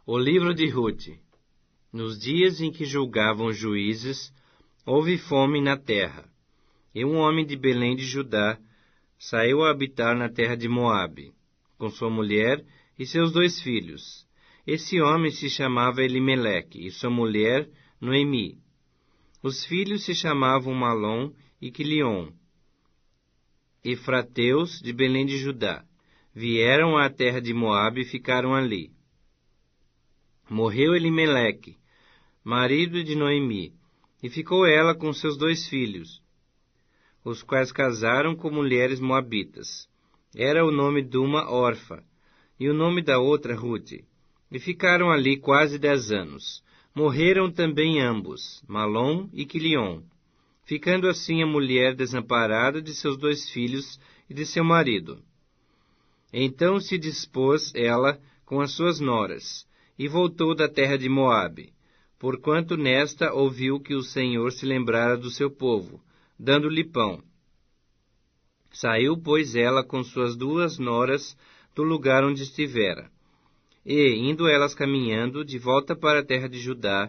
O livro de Rute. Nos dias em que julgavam os juízes, houve fome na terra, e um homem de Belém de Judá saiu a habitar na terra de Moabe, com sua mulher e seus 2 filhos. Esse homem se chamava Elimeleque, e sua mulher Noemi. Os filhos se chamavam Malom e Quilion, efrateus de Belém de Judá. Vieram à terra de Moabe e ficaram ali. Morreu Elimeleque, marido de Noemi, e ficou ela com seus 2 filhos, os quais casaram com mulheres moabitas. Era o nome de uma Orfa, e o nome da outra Rute. E ficaram ali quase 10 anos. Morreram também ambos, Malom e Quilion, ficando assim a mulher desamparada de seus 2 filhos e de seu marido. Então se dispôs ela com as suas noras, e voltou da terra de Moabe, porquanto nesta ouviu que o Senhor se lembrara do seu povo, dando-lhe pão. Saiu, pois, ela com suas 2 noras do lugar onde estivera. E, indo elas caminhando, de volta para a terra de Judá,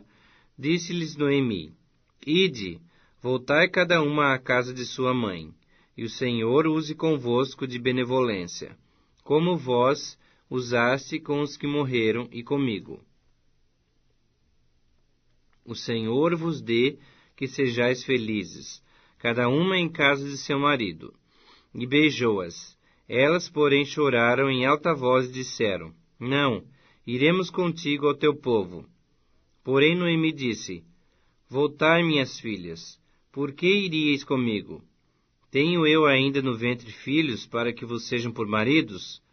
disse-lhes Noemi: Ide, voltai cada uma à casa de sua mãe, e o Senhor use convosco de benevolência, como vós usaste com os que morreram e comigo. O Senhor vos dê que sejais felizes, cada uma em casa de seu marido. E beijou-as. Elas, porém, choraram em alta voz e disseram: Não, iremos contigo ao teu povo. Porém Noemi disse: Voltai, minhas filhas, por que iríeis comigo? Tenho eu ainda no ventre filhos para que vos sejam por maridos?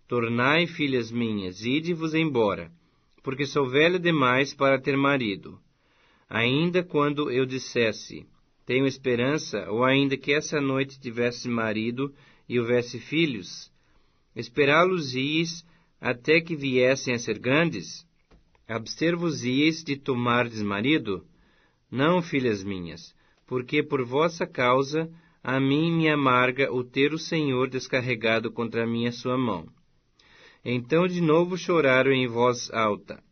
Tornai, filhas minhas, ide-vos embora, porque sou velha demais para ter marido. Ainda quando eu dissesse: Tenho esperança, ou ainda que essa noite tivesse marido e houvesse filhos, esperá-los-ies até que viessem a ser grandes? Abster-vos-ies de tomardes marido? Não, filhas minhas, porque por vossa causa a mim me amarga o ter o Senhor descarregado contra mim a sua mão. Então de novo choraram em voz alta.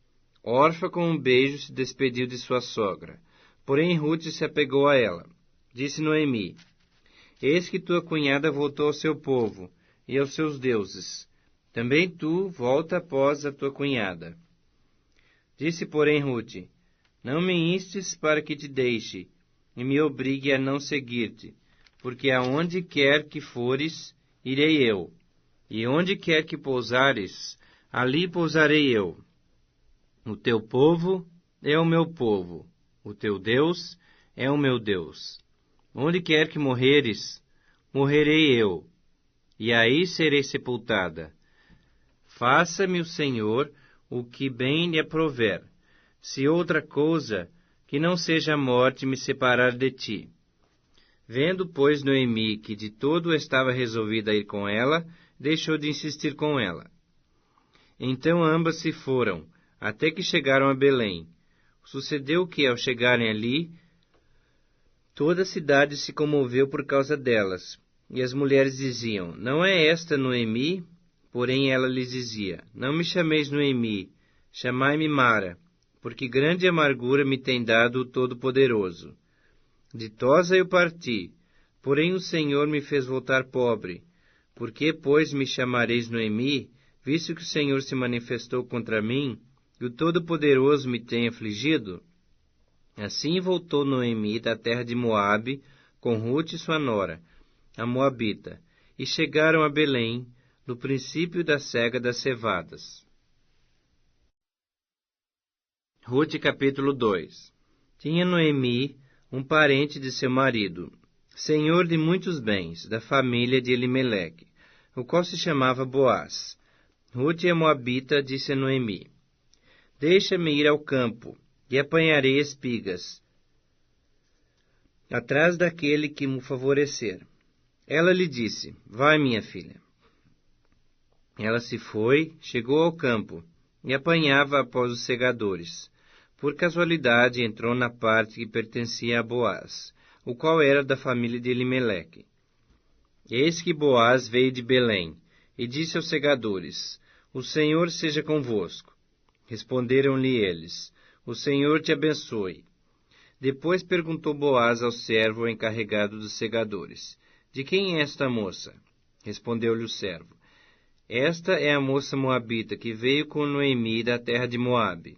Orfa com um beijo se despediu de sua sogra. Porém Rute se apegou a ela. Disse Noemi: Eis que tua cunhada voltou ao seu povo e aos seus deuses. Também tu volta após a tua cunhada. Disse, porém, Rute: Não me instes para que te deixe e me obrigue a não seguir-te, porque aonde quer que fores, irei eu, e onde quer que pousares, ali pousarei eu. O teu povo é o meu povo, o teu Deus é o meu Deus. Onde quer que morreres, morrerei eu, e aí serei sepultada. Faça-me o Senhor o que bem lhe aprouver, se outra coisa que não seja a morte me separar de ti. Vendo, pois, Noemi que de todo estava resolvida a ir com ela, deixou de insistir com ela. Então ambas se foram, até que chegaram a Belém. Sucedeu que, ao chegarem ali, toda a cidade se comoveu por causa delas. E as mulheres diziam: Não é esta Noemi? Porém ela lhes dizia: Não me chameis Noemi, chamai-me Mara, porque grande amargura me tem dado o Todo-Poderoso. Ditosa eu parti, porém o Senhor me fez voltar pobre. Por que, pois, me chamareis Noemi, visto que o Senhor se manifestou contra mim, e o Todo-Poderoso me tem afligido? Assim voltou Noemi da terra de Moabe, com Rute sua nora, a Moabita, e chegaram a Belém, no princípio da cega das cevadas. Rute capítulo 2. Tinha Noemi um parente de seu marido, senhor de muitos bens, da família de Elimeleque, o qual se chamava Boaz. Rute a Moabita disse a Noemi: Deixa-me ir ao campo, e apanharei espigas, atrás daquele que me favorecer. Ela lhe disse: Vai, minha filha. Ela se foi, chegou ao campo, e apanhava após os segadores. Por casualidade entrou na parte que pertencia a Boaz, o qual era da família de Elimeleque. Eis que Boaz veio de Belém, e disse aos segadores: O Senhor seja convosco. Responderam-lhe eles: O Senhor te abençoe. Depois perguntou Boaz ao servo encarregado dos segadores: De quem é esta moça? Respondeu-lhe o servo: Esta é a moça moabita que veio com Noemi da terra de Moabe.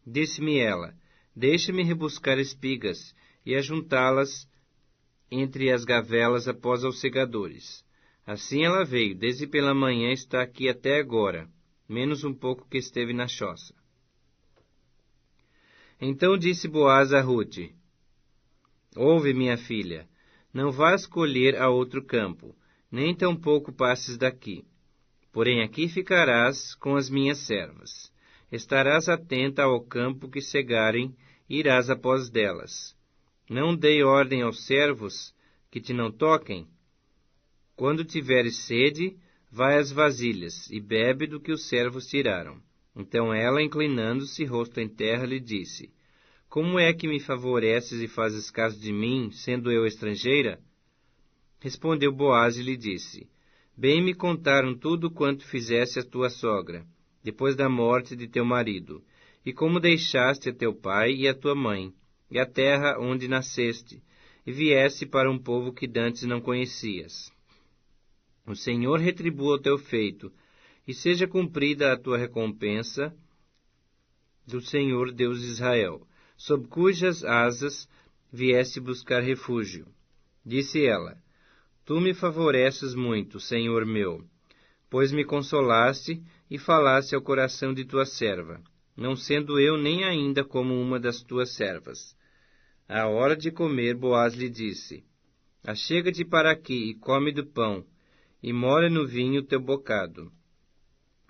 Disse-me ela: Deixa-me rebuscar espigas e ajuntá-las entre as gavelas após aos segadores. Assim ela veio, desde pela manhã está aqui até agora, menos um pouco que esteve na choça. Então disse Boaz a Rute: Ouve, minha filha, não vás colher a outro campo, nem tampouco passes daqui. Porém aqui ficarás com as minhas servas. Estarás atenta ao campo que cegarem, e irás após delas. Não dei ordem aos servos que te não toquem? Quando tiveres sede, vai às vasilhas, e bebe do que os servos tiraram. Então ela, inclinando-se, rosto em terra, lhe disse: Como é que me favoreces e fazes caso de mim, sendo eu estrangeira? Respondeu Boaz e lhe disse: Bem me contaram tudo quanto fizeste a tua sogra, depois da morte de teu marido, e como deixaste a teu pai e a tua mãe, e a terra onde nasceste, e vieste para um povo que dantes não conhecias. O Senhor retribua o teu feito, e seja cumprida a tua recompensa do Senhor Deus de Israel, sob cujas asas vieste buscar refúgio. Disse ela: Tu me favoreces muito, Senhor meu, pois me consolaste e falaste ao coração de tua serva, não sendo eu nem ainda como uma das tuas servas. À hora de comer, Boaz lhe disse: Achega-te para aqui e come do pão, e molha no vinho teu bocado.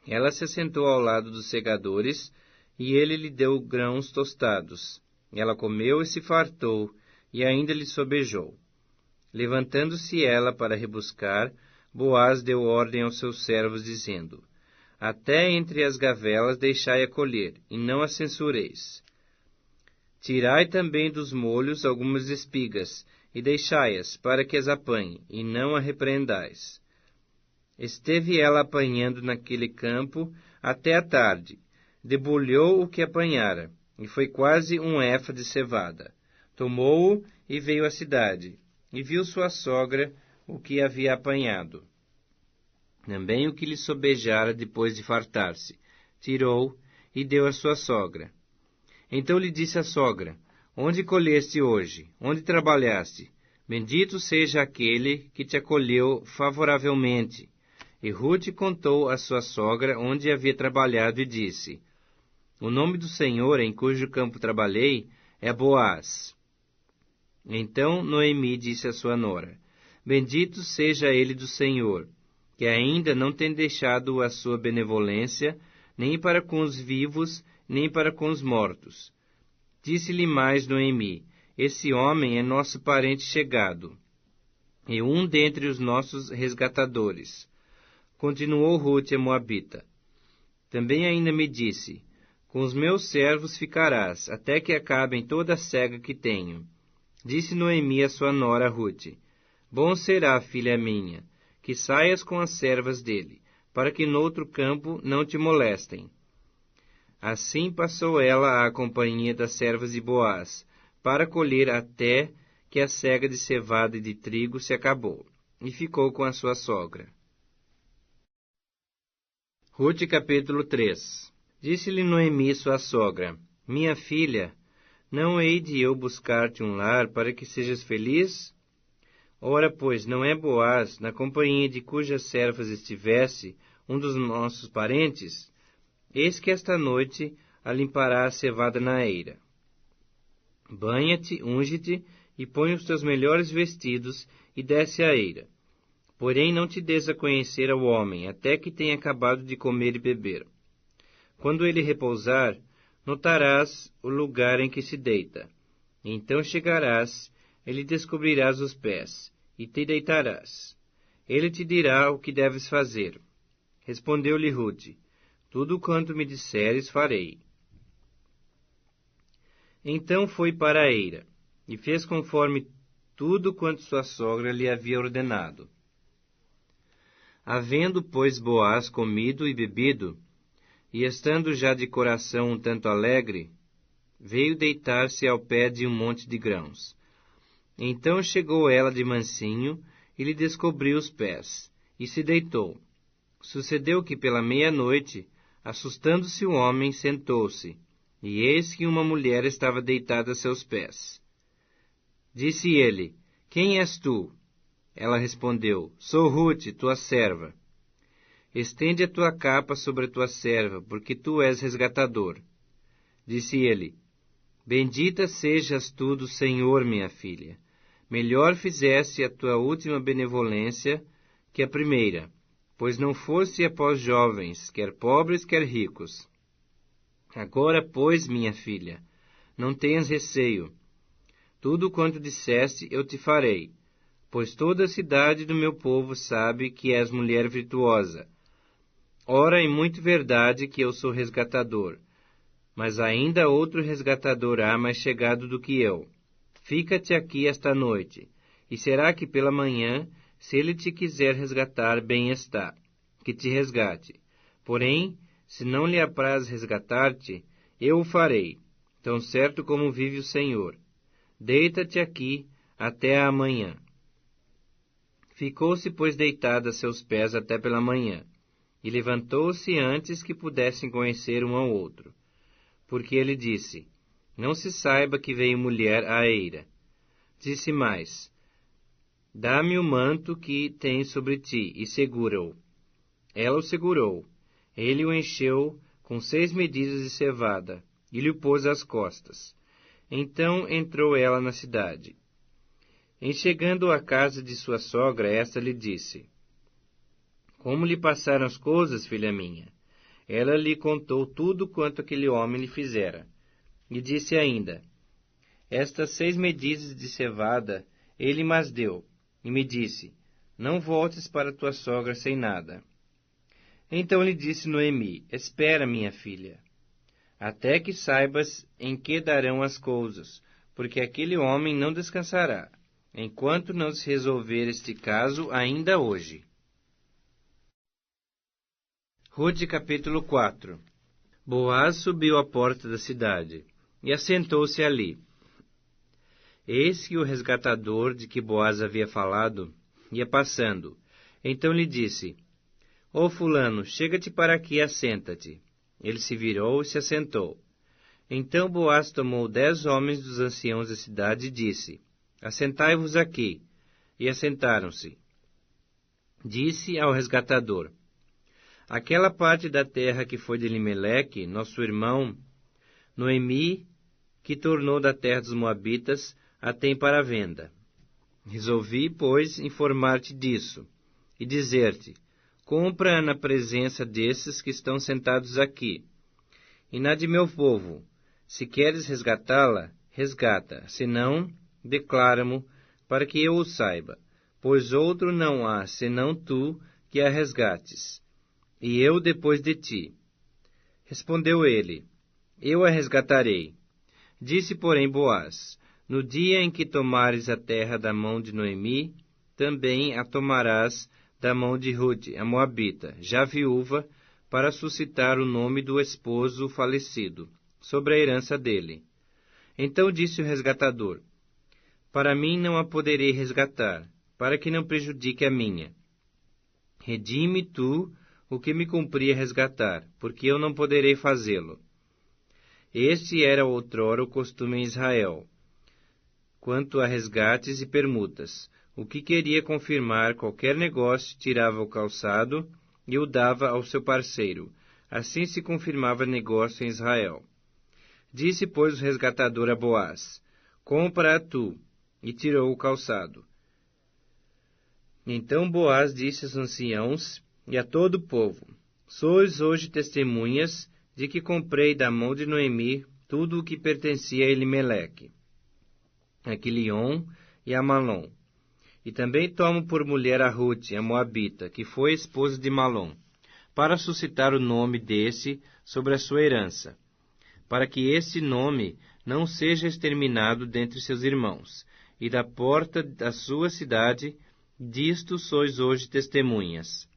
Ela se assentou ao lado dos segadores, e ele lhe deu grãos tostados. Ela comeu e se fartou, e ainda lhe sobejou. Levantando-se ela para rebuscar, Boaz deu ordem aos seus servos, dizendo: Até entre as gavelas deixai-a colher, e não a censureis. Tirai também dos molhos algumas espigas, e deixai-as, para que as apanhe, e não a repreendais. Esteve ela apanhando naquele campo até a tarde. Debulhou o que apanhara, e foi quase um efa de cevada. Tomou-o e veio à cidade, e viu sua sogra o que havia apanhado. Também o que lhe sobejara depois de fartar-se. Tirou e deu à sua sogra. Então lhe disse a sogra: Onde colheste hoje? Onde trabalhaste? Bendito seja aquele que te acolheu favoravelmente. E Rute contou à sua sogra onde havia trabalhado e disse: O nome do Senhor em cujo campo trabalhei é Boaz. Então Noemi disse à sua nora: Bendito seja ele do Senhor, que ainda não tem deixado a sua benevolência, nem para com os vivos, nem para com os mortos. Disse-lhe mais Noemi: Esse homem é nosso parente chegado, e um dentre os nossos resgatadores. Continuou Rute a moabita. Também ainda me disse: Com os meus servos ficarás, até que acabem toda a cega que tenho. Disse Noemi a sua nora Rute: Bom será, filha minha, que saias com as servas dele, para que noutro campo não te molestem. Assim passou ela à companhia das servas de Boaz, para colher até que a cega de cevada e de trigo se acabou, e ficou com a sua sogra. Rute capítulo 3. Disse-lhe Noemi sua sogra: Minha filha, não hei de eu buscar-te um lar para que sejas feliz? Ora, pois, não é Boaz, na companhia de cujas servas estivesse, um dos nossos parentes? Eis que esta noite a limpará a cevada na eira. Banha-te, unge-te, e põe os teus melhores vestidos, e desce à eira. Porém não te des a conhecer ao homem, até que tenha acabado de comer e beber. Quando ele repousar, notarás o lugar em que se deita. Então chegarás, e lhe descobrirás os pés, e te deitarás. Ele te dirá o que deves fazer. Respondeu-lhe Rute: Tudo quanto me disseres farei. Então foi para a eira, e fez conforme tudo quanto sua sogra lhe havia ordenado. Havendo, pois, Boaz comido e bebido, e estando já de coração um tanto alegre, veio deitar-se ao pé de um monte de grãos. Então chegou ela de mansinho e lhe descobriu os pés, e se deitou. Sucedeu que pela meia-noite, assustando-se o homem, sentou-se, e eis que uma mulher estava deitada a seus pés. Disse ele: Quem és tu? Ela respondeu: Sou Rute, tua serva. Estende a tua capa sobre a tua serva, porque tu és resgatador. Disse ele: Bendita sejas tu do Senhor, minha filha. Melhor fizeste a tua última benevolência que a primeira, pois não foste após jovens, quer pobres, quer ricos. Agora, pois, minha filha, não tenhas receio. Tudo quanto disseste eu te farei, pois toda a cidade do meu povo sabe que és mulher virtuosa. Ora, é muito verdade que eu sou resgatador, mas ainda outro resgatador há mais chegado do que eu. Fica-te aqui esta noite, e será que pela manhã, se ele te quiser resgatar, bem está, que te resgate. Porém, se não lhe apraz resgatar-te, eu o farei, tão certo como vive o Senhor. Deita-te aqui até a manhã. Ficou-se, pois, deitada a seus pés até pela manhã, e levantou-se antes que pudessem conhecer um ao outro. Porque ele disse: Não se saiba que veio mulher à eira. Disse mais: Dá-me o manto que tens sobre ti, e segura-o. Ela o segurou. Ele o encheu com 6 medidas de cevada, e lhe o pôs às costas. Então entrou ela na cidade. Em chegando à casa de sua sogra, esta lhe disse: Como lhe passaram as coisas, filha minha? Ela lhe contou tudo quanto aquele homem lhe fizera. E disse ainda: Estas 6 medidas de cevada ele mas deu, e me disse: Não voltes para tua sogra sem nada. Então lhe disse Noemi: Espera, minha filha, até que saibas em que darão as coisas, porque aquele homem não descansará, enquanto não se resolver este caso ainda hoje. Rute capítulo 4. Boaz subiu à porta da cidade, e assentou-se ali. Eis que o resgatador de que Boaz havia falado ia passando. Então lhe disse: Ó fulano, chega-te para aqui e assenta-te. Ele se virou e se assentou. Então Boaz tomou 10 homens dos anciãos da cidade e disse: Assentai-vos aqui. E assentaram-se. Disse ao resgatador: Aquela parte da terra que foi de Elimeleque, nosso irmão, Noemi, que tornou da terra dos Moabitas, a tem para venda. Resolvi, pois, informar-te disso, e dizer-te: compra-a na presença desses que estão sentados aqui, e na de meu povo. Se queres resgatá-la, resgata, se não, declara-mo, para que eu o saiba, pois outro não há, senão tu, que a resgates, e eu depois de ti. Respondeu ele: Eu a resgatarei. Disse, porém, Boaz: No dia em que tomares a terra da mão de Noemi, também a tomarás da mão de Rute, a Moabita, já viúva, para suscitar o nome do esposo falecido, sobre a herança dele. Então disse o resgatador: Para mim não a poderei resgatar, para que não prejudique a minha. Redime tu o que me cumpria resgatar, porque eu não poderei fazê-lo. Este era outrora o costume em Israel, quanto a resgates e permutas. O que queria confirmar qualquer negócio tirava o calçado e o dava ao seu parceiro. Assim se confirmava negócio em Israel. Disse, pois, o resgatador a Boaz: Compra-a tu, e tirou o calçado. Então Boaz disse aos anciãos e a todo o povo: Sois hoje testemunhas de que comprei da mão de Noemi tudo o que pertencia a Elimeleque, a Quilion e a Malom. E também tomo por mulher a Rute, a Moabita, que foi esposa de Malom, para suscitar o nome desse sobre a sua herança, para que esse nome não seja exterminado dentre seus irmãos. E da porta da sua cidade, disto sois hoje testemunhas.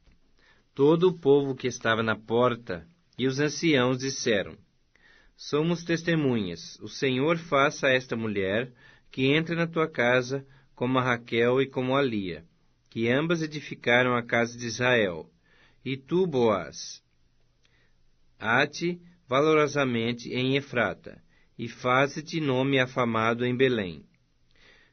Todo o povo que estava na porta E os anciãos disseram: Somos testemunhas. O Senhor faça a esta mulher que entre na tua casa como a Raquel e como a Lia, que ambas edificaram a casa de Israel. E tu, Boaz, há-te valorosamente em Efrata, e faze-te nome afamado em Belém.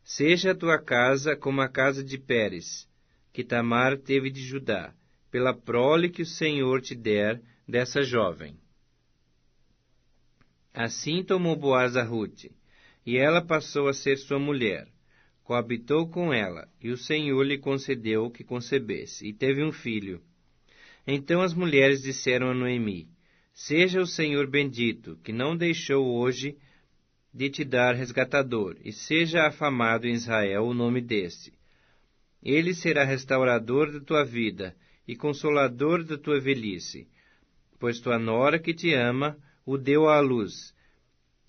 Seja a tua casa como a casa de Pérez, que Tamar teve de Judá, pela prole que o Senhor te der dessa jovem. Assim tomou Boaz a Rute, e ela passou a ser sua mulher. Coabitou com ela, e o Senhor lhe concedeu que concebesse, e teve um filho. Então as mulheres disseram a Noemi: Seja o Senhor bendito, que não deixou hoje de te dar resgatador, e seja afamado em Israel o nome deste. Ele será restaurador da tua vida e consolador da tua velhice, pois tua nora que te ama o deu à luz,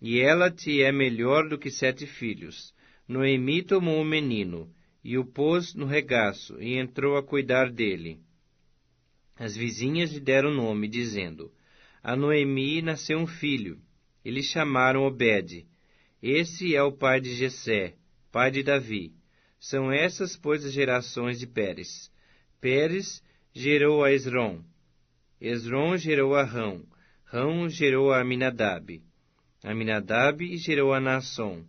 e ela te é melhor do que 7 filhos. Noemi tomou o menino, e o pôs no regaço, e entrou a cuidar dele. As vizinhas lhe deram nome, dizendo: A Noemi nasceu um filho, e lhe chamaram Obed. Esse é o pai de Jessé, pai de Davi. São essas, pois, as gerações de Pérez. Pérez gerou a Esrom. Esrom gerou a Rão. Rão gerou a Aminadab. Aminadab gerou a Naasson.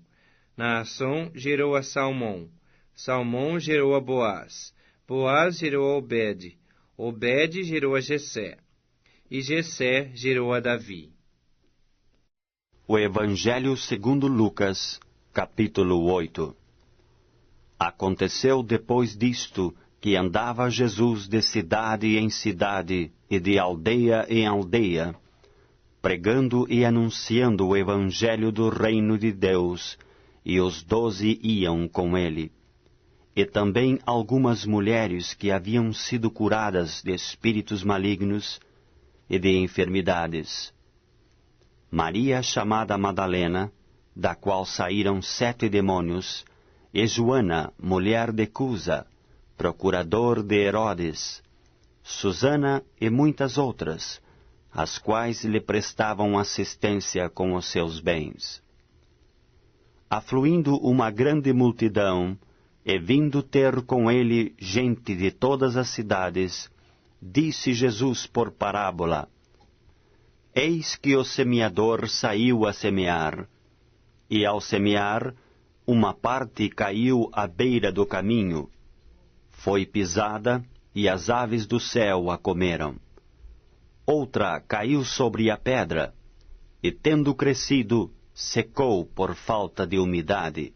Naasson gerou a Salmão. Salmão gerou a Boaz. Boaz gerou a Obed. Obed gerou a Jessé. E Jessé gerou a Davi. O Evangelho segundo Lucas, capítulo 8. Aconteceu depois disto que andava Jesus de cidade em cidade e de aldeia em aldeia, pregando e anunciando o Evangelho do reino de Deus, e os 12 iam com ele. E também algumas mulheres que haviam sido curadas de espíritos malignos e de enfermidades. Maria, chamada Madalena, da qual saíram 7 demônios, e Joana, mulher de Cusa, procurador de Herodes, Susana e muitas outras, as quais lhe prestavam assistência com os seus bens. Afluindo uma grande multidão, e vindo ter com ele gente de todas as cidades, disse Jesus por parábola: Eis que o semeador saiu a semear, e ao semear, uma parte caiu à beira do caminho, foi pisada, e as aves do céu a comeram. Outra caiu sobre a pedra, e tendo crescido, secou por falta de umidade.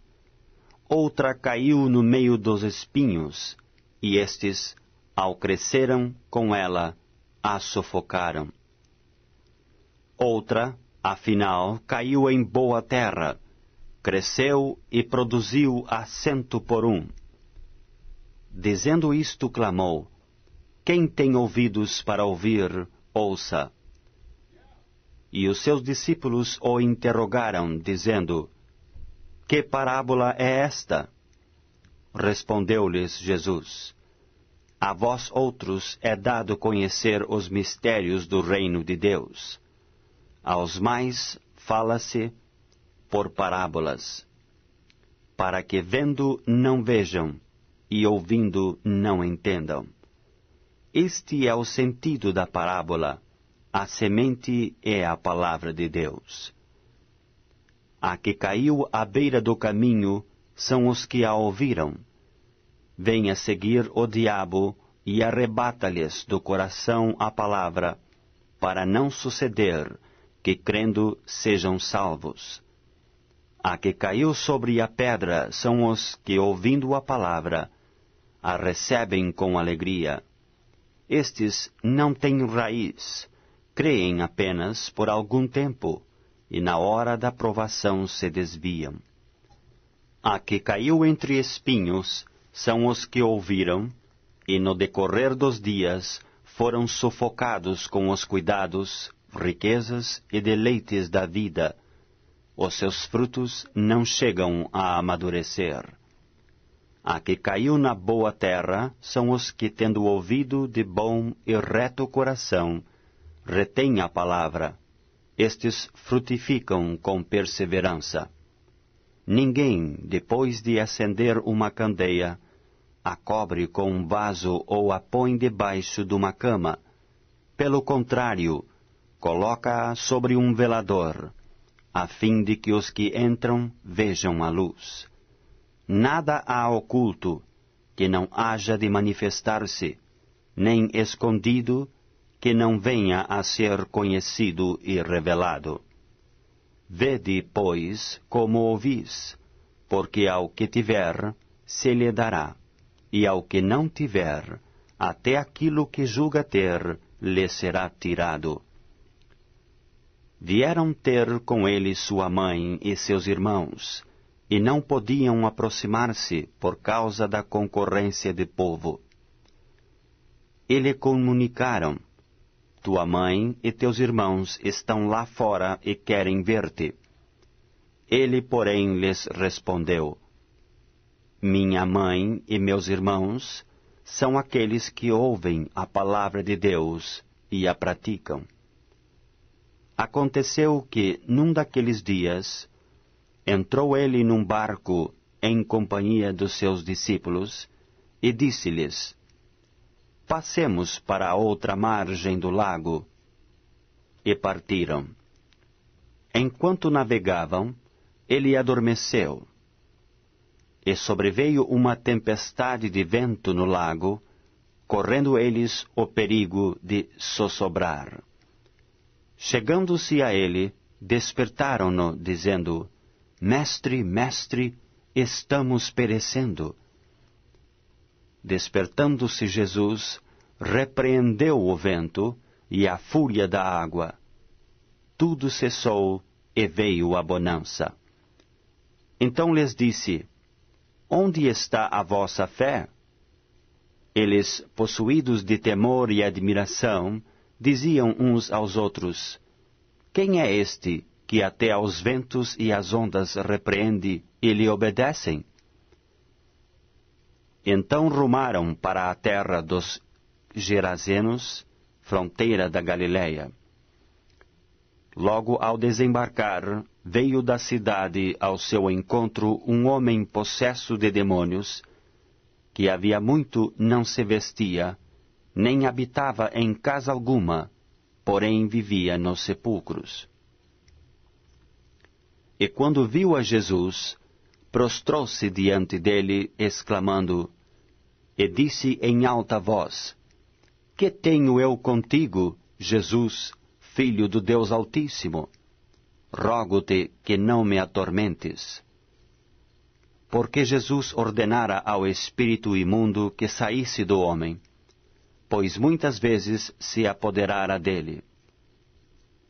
Outra caiu no meio dos espinhos, e estes, ao cresceram com ela, a sufocaram. Outra, afinal, caiu em boa terra, cresceu e produziu a 100 por 1. Dizendo isto, clamou: Quem tem ouvidos para ouvir, ouça. E os seus discípulos o interrogaram, dizendo: Que parábola é esta? Respondeu-lhes Jesus: A vós outros é dado conhecer os mistérios do reino de Deus. Aos mais fala-se por parábolas, para que vendo não vejam, e ouvindo não entendam. Este é o sentido da parábola: a semente é a palavra de Deus. A que caiu à beira do caminho são os que a ouviram. Vem a seguir o diabo e arrebata-lhes do coração a palavra, para não suceder que, crendo, sejam salvos. A que caiu sobre a pedra são os que, ouvindo a palavra, a recebem com alegria. Estes não têm raiz, creem apenas por algum tempo, e na hora da provação se desviam. A que caiu entre espinhos são os que ouviram, e no decorrer dos dias foram sufocados com os cuidados, riquezas e deleites da vida. Os seus frutos não chegam a amadurecer. A que caiu na boa terra são os que, tendo ouvido de bom e reto coração, retém a palavra, estes frutificam com perseverança. Ninguém, depois de acender uma candeia, a cobre com um vaso ou a põe debaixo de uma cama. Pelo contrário, coloca-a sobre um velador, a fim de que os que entram vejam a luz. Nada há oculto que não haja de manifestar-se, nem escondido que não venha a ser conhecido e revelado. Vede, pois, como ouvis, porque ao que tiver, se lhe dará, e ao que não tiver, até aquilo que julga ter, lhe será tirado. Vieram ter com ele sua mãe e seus irmãos, e não podiam aproximar-se por causa da concorrência de povo. E lhe comunicaram: tua mãe e teus irmãos estão lá fora e querem ver-te. Ele, porém, lhes respondeu: minha mãe e meus irmãos são aqueles que ouvem a palavra de Deus e a praticam. Aconteceu que, num daqueles dias, entrou ele num barco em companhia dos seus discípulos e disse-lhes: passemos para a outra margem do lago. E partiram. Enquanto navegavam, ele adormeceu. E sobreveio uma tempestade de vento no lago, correndo eles o perigo de sossobrar. Chegando-se a ele, despertaram-no, dizendo: mestre, mestre, estamos perecendo. Despertando-se Jesus, repreendeu o vento e a fúria da água. Tudo cessou e veio a bonança. Então lhes disse: onde está a vossa fé? Eles, possuídos de temor e admiração, diziam uns aos outros: quem é este que até aos ventos e às ondas repreende e lhe obedecem? Então rumaram para a terra dos Gerazenos, fronteira da Galileia. Logo ao desembarcar, veio da cidade ao seu encontro um homem possesso de demônios, que havia muito não se vestia, nem habitava em casa alguma, porém vivia nos sepulcros. E quando viu a Jesus, prostrou-se diante dele, exclamando, e disse em alta voz: que tenho eu contigo, Jesus, Filho do Deus Altíssimo? Rogo-te que não me atormentes. Porque Jesus ordenara ao espírito imundo que saísse do homem, pois muitas vezes se apoderara dele.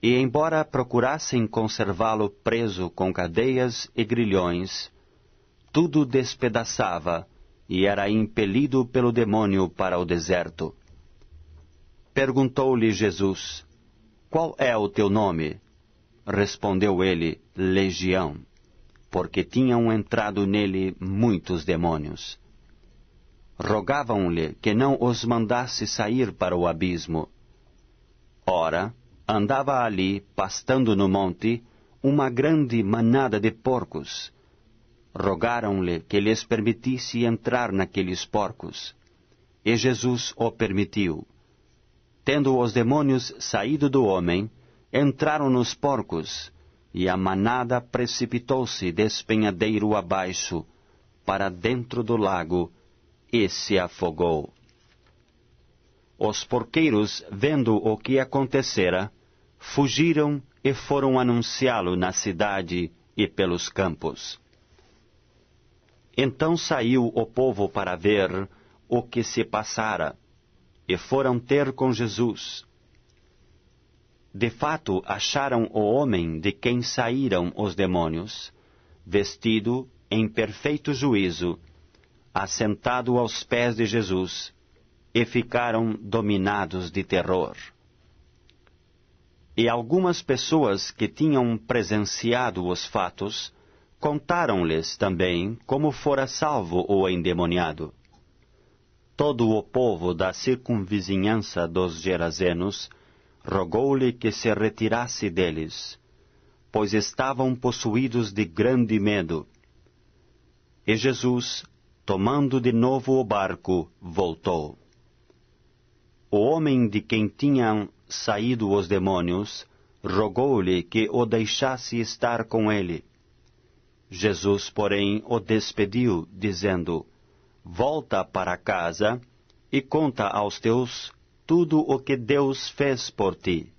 E embora procurassem conservá-lo preso com cadeias e grilhões, tudo despedaçava e era impelido pelo demônio para o deserto. Perguntou-lhe Jesus: qual é o teu nome? Respondeu ele: Legião, porque tinham entrado nele muitos demônios. Rogavam-lhe que não os mandasse sair para o abismo. Ora, andava ali, pastando no monte, uma grande manada de porcos. Rogaram-lhe que lhes permitisse entrar naqueles porcos. E Jesus o permitiu. Tendo os demônios saído do homem, entraram nos porcos, e a manada precipitou-se despenhadeiro abaixo, para dentro do lago, e se afogou. Os porqueiros, vendo o que acontecera, fugiram e foram anunciá-lo na cidade e pelos campos. Então saiu o povo para ver o que se passara, e foram ter com Jesus. De fato, acharam o homem de quem saíram os demônios, vestido em perfeito juízo, assentado aos pés de Jesus, e ficaram dominados de terror. E algumas pessoas que tinham presenciado os fatos, contaram-lhes também como fora salvo o endemoniado. Todo o povo da circunvizinhança dos Gerazenos rogou-lhe que se retirasse deles, pois estavam possuídos de grande medo. E Jesus, tomando de novo o barco, voltou. O homem de quem tinham saído os demônios rogou-lhe que o deixasse estar com ele. Jesus, porém, o despediu, dizendo: Volta para casa e conta aos teus tudo o que Deus fez por ti.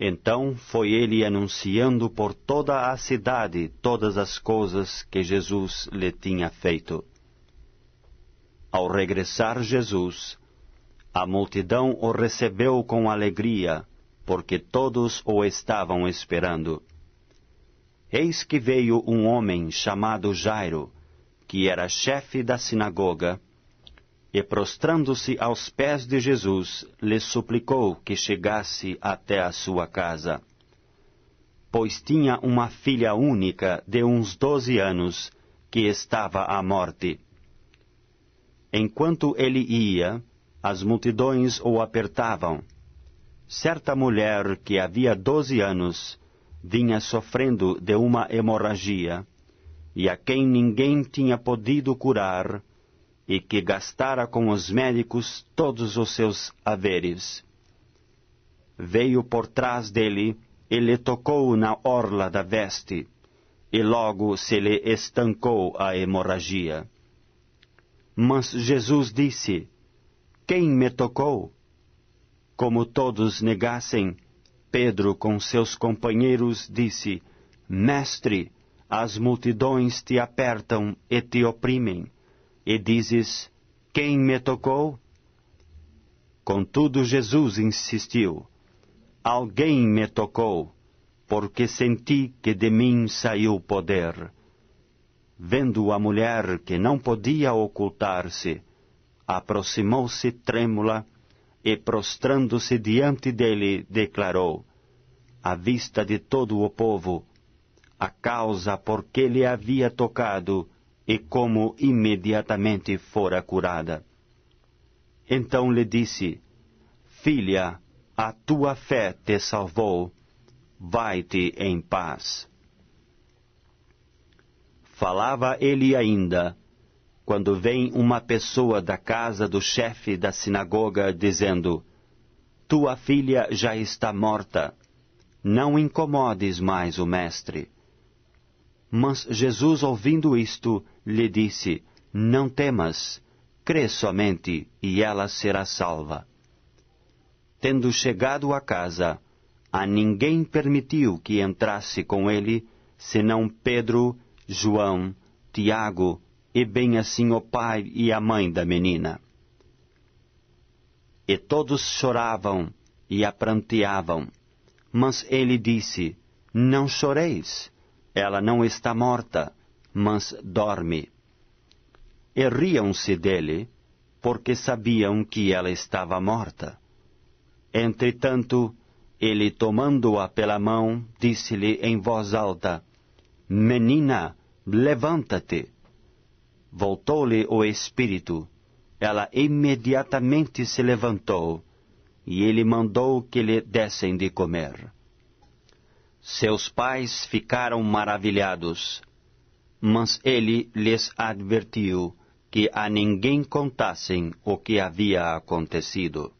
Então foi ele anunciando por toda a cidade todas as coisas que Jesus lhe tinha feito. Ao regressar Jesus, a multidão o recebeu com alegria, porque todos o estavam esperando. Eis que veio um homem chamado Jairo, que era chefe da sinagoga, e prostrando-se aos pés de Jesus, lhe suplicou que chegasse até a sua casa, pois tinha uma filha única de uns 12 anos, que estava à morte. Enquanto ele ia, as multidões o apertavam. Certa mulher que havia 12 anos vinha sofrendo de uma hemorragia, e a quem ninguém tinha podido curar, e que gastara com os médicos todos os seus haveres. Veio por trás dele e lhe tocou na orla da veste, e logo se lhe estancou a hemorragia. Mas Jesus disse: Quem me tocou? Como todos negassem, Pedro com seus companheiros disse: Mestre, as multidões te apertam e te oprimem, e dizes: Quem me tocou? Contudo Jesus insistiu: Alguém me tocou, porque senti que de mim saiu poder. Vendo a mulher que não podia ocultar-se, aproximou-se trêmula e, prostrando-se diante dele, declarou, à vista de todo o povo, a causa por que lhe havia tocado e como imediatamente fora curada. Então lhe disse: Filha, a tua fé te salvou, vai-te em paz. Falava ele ainda, quando vem uma pessoa da casa do chefe da sinagoga, dizendo: Tua filha já está morta, não incomodes mais o mestre. Mas Jesus, ouvindo isto, lhe disse: Não temas, crê somente, e ela será salva. Tendo chegado a casa, a ninguém permitiu que entrasse com ele, senão Pedro, João, Tiago, e bem assim o pai e a mãe da menina. E todos choravam e a pranteavam. Mas ele disse: Não choreis, ela não está morta, mas dorme. E riam-se dele, porque sabiam que ela estava morta. Entretanto, ele, tomando-a pela mão, disse-lhe em voz alta: Menina, levanta-te. Voltou-lhe o espírito. Ela imediatamente se levantou, e ele mandou que lhe dessem de comer. Seus pais ficaram maravilhados, mas ele lhes advertiu que a ninguém contassem o que havia acontecido.